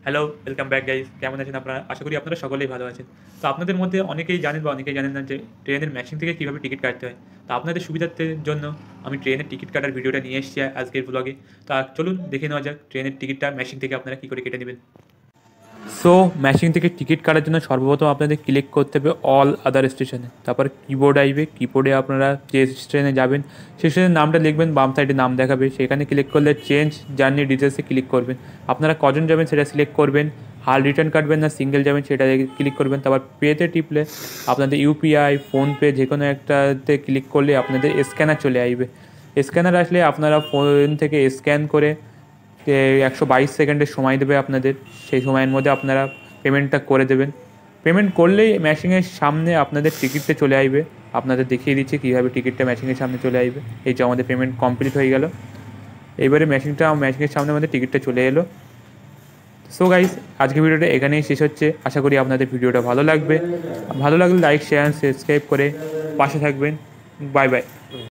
Hello, welcome back guys. কেমন আছেন আপনারা? আশা করি আপনারা সকলেই ভালো আছেন। তো আপনাদের মধ্যে অনেকেই জানেন বা অনেকেই জানেন না যে ট্রেনের মেশিন থেকে কীভাবে টিকিট কাটতে হয়। তো আপনাদের সুবিধার্থের জন্য আমি ট্রেনের টিকিট কাটার ভিডিওটা নিয়ে এসেছি আজকের ব্লগে। তা চলুন দেখে নেওয়া যাক ট্রেনের টিকিটটা মেশিন থেকে আপনারা কী করে কেটে নেবেন। সো মেশিন থেকে টিকিট কাটার জন্য সর্বপ্রথম আপনাদের ক্লিক করতে হবে অল আদার স্টেশনে। তারপর কিবোর্ড আসবে, কিবোর্ডে আপনারা যে স্টেশনে যাবেন সেই স্টেশনের নামটা লিখবেন, বাম সাইডে নাম দেখাবে, সেখানে ক্লিক করলে চেঞ্জ জার্নি ডিটেলসে ক্লিক করবেন। আপনারা কজন যাবেন সেটা সিলেক্ট করবেন, হাল রিটার্ন কাটবেন না সিঙ্গেল যাবেন সেটা ক্লিক করবেন। তারপর পেতে টিপলে আপনাদের ইউপিআই, ফোনপে যে কোনো একটাতে ক্লিক করলে আপনাদের স্ক্যানার চলে আসবে। স্ক্যানার আসলে আপনারা ফোন থেকে স্ক্যান করে 122 সেকেন্ডের সময় দেবে আপনাদের, সেই সময়ের মধ্যে আপনারা পেমেন্টটা করে দেবেন। পেমেন্ট করলেই মেশিনের সামনে আপনাদের টিকিটটা চলে আসবে। আপনাদের দেখিয়ে দিচ্ছি কীভাবে টিকিটটা মেশিনের সামনে চলে আসবে। এই যে আমাদের পেমেন্ট কমপ্লিট হয়ে গেল। এবারে মেশিনের সামনে আমাদের টিকিটটা চলে এলো। সো গাইস, আজকের ভিডিওটা এখানেই শেষ হচ্ছে। আশা করি আপনাদের ভিডিওটা ভালো লাগবে। ভালো লাগলে লাইক, শেয়ার, সাবস্ক্রাইব করে পাশে থাকবেন। Bye bye.